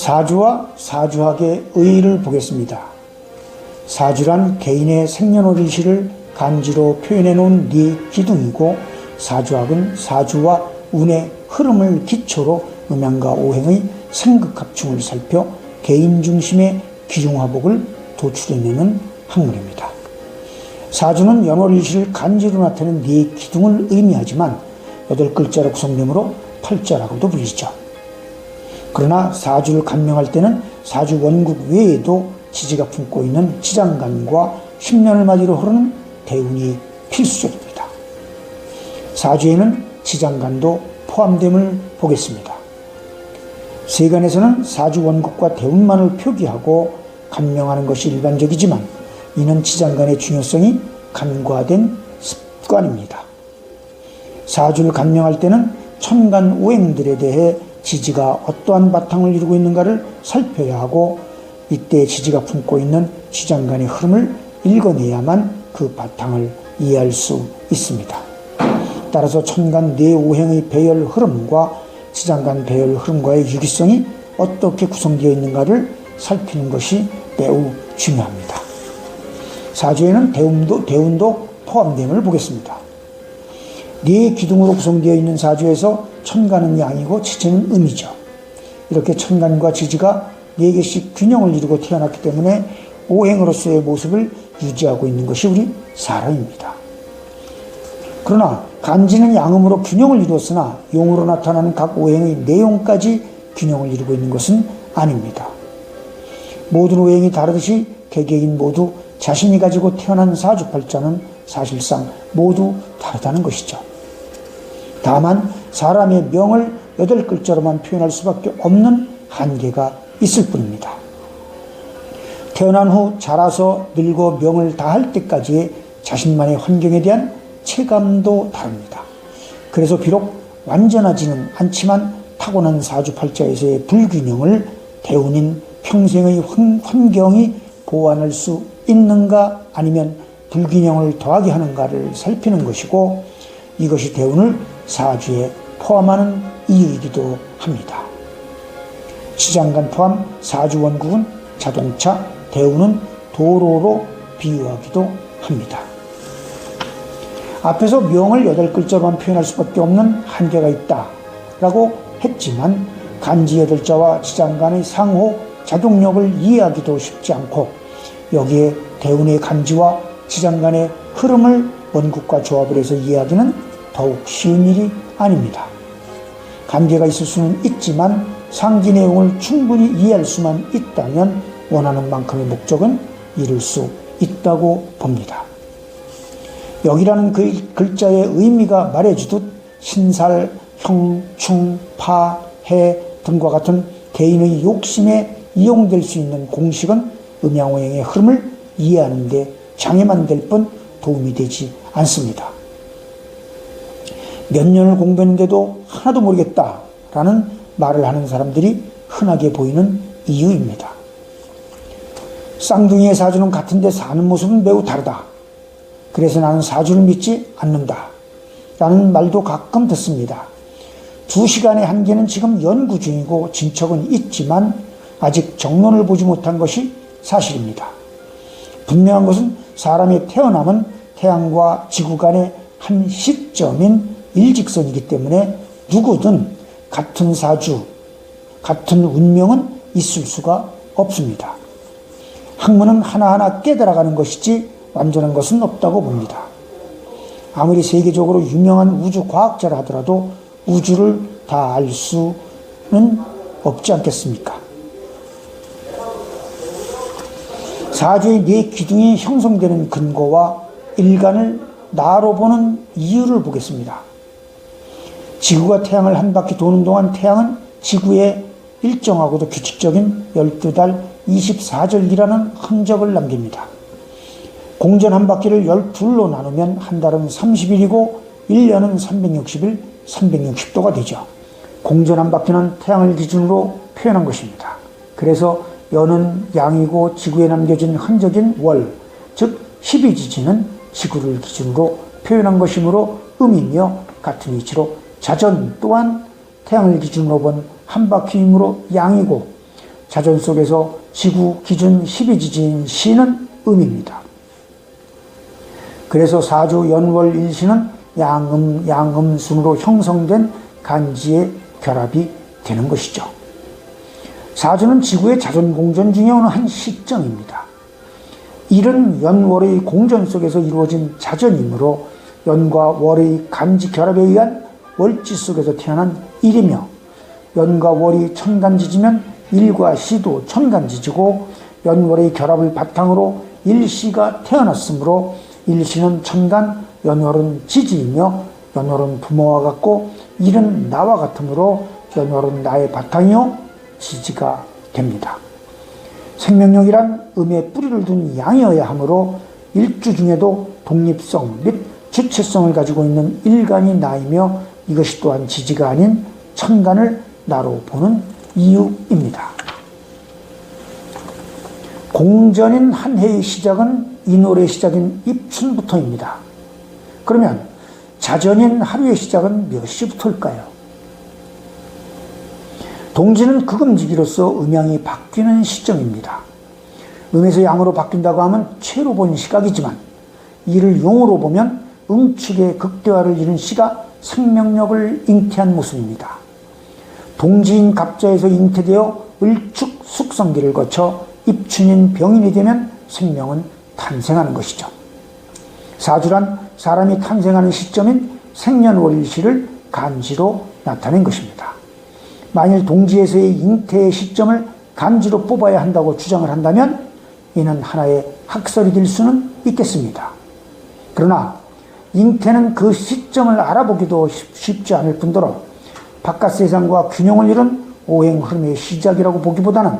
사주와 사주학의 의의를 보겠습니다. 사주란 개인의 생년월일시를 간지로 표현해 놓은 네 기둥이고, 사주학은 사주와 운의 흐름을 기초로 음양과 오행의 생극합충을 살펴 개인 중심의 기중화복을 도출해내는 학문입니다. 사주는 연월일시를 간지로 나타낸 네 기둥을 의미하지만 8글자로 구성되므로 팔자라고도 불리죠. 그러나 사주를 간명할 때는 사주 원국 외에도 지지가 품고 있는 지장간과 10년을 맞이로 흐르는 대운이 필수적입니다. 사주에는 지장간도 포함됨을 보겠습니다. 세간에서는 사주 원국과 대운만을 표기하고 간명하는 것이 일반적이지만, 이는 지장간의 중요성이 간과된 습관입니다. 사주를 간명할 때는 천간 오행들에 대해 지지가 어떠한 바탕을 이루고 있는가를 살펴야 하고, 이때 지지가 품고 있는 지장간의 흐름을 읽어내야만 그 바탕을 이해할 수 있습니다. 따라서 천간 네 오행의 배열 흐름과 지장간 배열 흐름과의 유기성이 어떻게 구성되어 있는가를 살피는 것이 매우 중요합니다. 사주에는 대운도 포함됨을 보겠습니다. 네 기둥으로 구성되어 있는 사주에서 천간은 양이고 지지는 음이죠. 이렇게 천간과 지지가 4개씩 균형을 이루고 태어났기 때문에 오행으로서의 모습을 유지하고 있는 것이 우리 사람입니다. 그러나 간지는 양음으로 균형을 이루었으나 용으로 나타나는 각 오행의 내용까지 균형을 이루고 있는 것은 아닙니다. 모든 오행이 다르듯이 개개인 모두 자신이 가지고 태어난 사주팔자는 사실상 모두 다르다는 것이죠. 다만 사람의 명을 8글자로만 표현할 수밖에 없는 한계가 있을 뿐입니다. 태어난 후 자라서 늙어 명을 다할 때까지의 자신만의 환경에 대한 체감도 다릅니다. 그래서 비록 완전하지는 않지만 타고난 사주팔자에서의 불균형을 대운인 평생의 환경이 보완할 수 있는가, 아니면 불균형을 더하게 하는가를 살피는 것이고, 이것이 대운을 사주에 포함하는 이유이기도 합니다. 지장간 포함 사주 원국은 자동차, 대운은 도로로 비유하기도 합니다. 앞에서 명을 8글자로만 표현할 수밖에 없는 한계가 있다라고 했지만, 간지 8자와 지장간의 상호 작용력을 이해하기도 쉽지 않고, 여기에 대운의 간지와 지장간의 흐름을 원국과 조합을 해서 이해하기는 더욱 쉬운 일이 아닙니다. 관계가 있을 수는 있지만 상기 내용을 충분히 이해할 수만 있다면 원하는 만큼의 목적은 이룰 수 있다고 봅니다. 여기라는 그 글자의 의미가 말해주듯 신살, 형, 충, 파, 해 등과 같은 개인의 욕심에 이용될 수 있는 공식은 음양오행의 흐름을 이해하는 데 장애만 될 뿐 도움이 되지 않습니다. 몇 년을 공부했는데도 하나도 모르겠다라는 말을 하는 사람들이 흔하게 보이는 이유입니다. 쌍둥이의 사주는 같은데 사는 모습은 매우 다르다. 그래서 나는 사주를 믿지 않는다 라는 말도 가끔 듣습니다. 2시간의 한계는 지금 연구 중이고 진척은 있지만 아직 정론을 보지 못한 것이 사실입니다. 분명한 것은 사람의 태어남은 태양과 지구 간의 한 시점인 일직선이기 때문에 누구든 같은 사주, 같은 운명은 있을 수가 없습니다. 학문은 하나하나 깨달아가는 것이지 완전한 것은 없다고 봅니다. 아무리 세계적으로 유명한 우주 과학자라 하더라도 우주를 다 알 수는 없지 않겠습니까? 사주의 네 기둥이 형성되는 근거와 일간을 나로 보는 이유를 보겠습니다. 지구가 태양을 한 바퀴 도는 동안 태양은 지구에 일정하고도 규칙적인 12달 24절기라는 흔적을 남깁니다. 공전 한 바퀴를 12로 나누면 한 달은 30일이고 1년은 360일, 360도가 되죠. 공전 한 바퀴는 태양을 기준으로 표현한 것입니다. 그래서 연은 양이고 지구에 남겨진 흔적인 월, 즉 12지지는 지구를 기준으로 표현한 것이므로 음이며, 같은 이치로 자전 또한 태양을 기준으로 본 한 바퀴이므로 양이고, 자전 속에서 지구 기준 12지지인 시는 음입니다. 그래서 사주 연월 일시는 양음, 양음순으로 형성된 간지의 결합이 되는 것이죠. 사주는 지구의 자전공전 중에 어느 한 시점입니다. 일은 연월의 공전 속에서 이루어진 자전이므로 연과 월의 간지 결합에 의한 월지 속에서 태어난 일이며, 연과 월이 천간지지면 일과 시도 천간지지고, 연월의 결합을 바탕으로 일시가 태어났으므로 일시는 천간, 연월은 지지이며, 연월은 부모와 같고 일은 나와 같으므로 연월은 나의 바탕이요 지지가 됩니다. 생명력이란 음의 뿌리를 둔 양이어야 하므로 일주 중에도 독립성 및 주체성을 가지고 있는 일간이 나이며, 이것이 또한 지지가 아닌 천간을 나로 보는 이유입니다. 공전인 한 해의 시작은 인월의 시작인 입춘부터입니다. 그러면 자전인 하루의 시작은 몇 시부터일까요? 동지는 극음지기로서 음양이 바뀌는 시점입니다. 음에서 양으로 바뀐다고 하면 최로 본 시각이지만, 이를 용으로 보면 응축의 극대화를 이룬 시가 생명력을 잉태한 모습입니다. 동지인 갑자에서 잉태되어 을축 숙성기를 거쳐 입춘인 병인이 되면 생명은 탄생하는 것이죠. 사주란 사람이 탄생하는 시점인 생년월일시를 간지로 나타낸 것입니다. 만일 동지에서의 잉태의 시점을 간지로 뽑아야 한다고 주장을 한다면 이는 하나의 학설이 될 수는 있겠습니다. 그러나 잉태는 그 시점을 알아보기도 쉽지 않을 뿐더러 바깥 세상과 균형을 이룬 오행 흐름의 시작이라고 보기보다는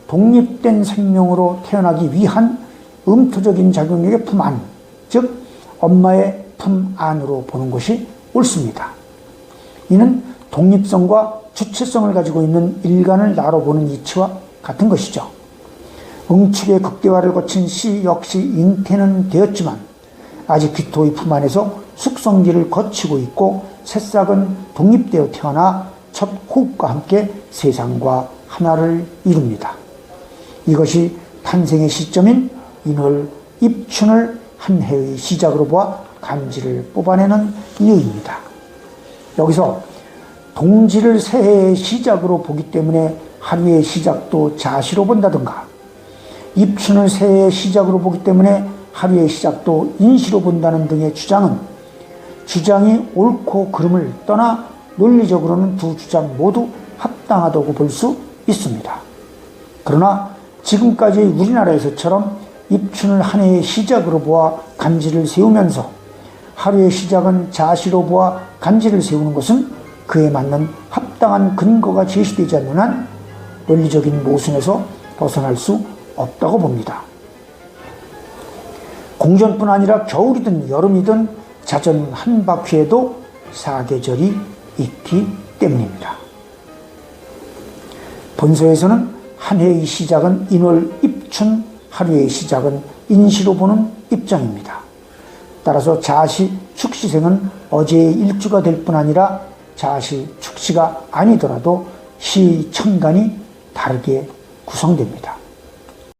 독립된 생명으로 태어나기 위한 음토적인 작용력의 품 안, 즉 엄마의 품 안으로 보는 것이 옳습니다. 이는 독립성과 주체성을 가지고 있는 일간을 나로 보는 이치와 같은 것이죠. 응축의 극대화를 거친 시 역시 잉태는 되었지만 아직 귀토의 품 안에서 숙성기를 거치고 있고, 새싹은 독립되어 태어나 첫 호흡과 함께 세상과 하나를 이룹니다. 이것이 탄생의 시점인 인월 입춘을 한 해의 시작으로 보아 간지를 뽑아내는 이유입니다. 여기서 동지를 새해의 시작으로 보기 때문에 하루의 시작도 자시로 본다든가, 입춘을 새해의 시작으로 보기 때문에 하루의 시작도 인시로 본다는 등의 주장이 옳고 그름을 떠나 논리적으로는 두 주장 모두 합당하다고 볼 수 있습니다. 그러나 지금까지 우리나라에서처럼 입춘을 한 해의 시작으로 보아 간지를 세우면서 하루의 시작은 자시로 보아 간지를 세우는 것은 그에 맞는 합당한 근거가 제시되지 않는 한 논리적인 모순에서 벗어날 수 없다고 봅니다. 공전뿐 아니라 겨울이든 여름이든 자전 한 바퀴에도 사계절이 있기 때문입니다. 본서에서는 한 해의 시작은 인월 입춘, 하루의 시작은 인시로 보는 입장입니다. 따라서 자시 축시생은 어제의 일주가 될 뿐 아니라 자시 축시가 아니더라도 시 천간이 다르게 구성됩니다.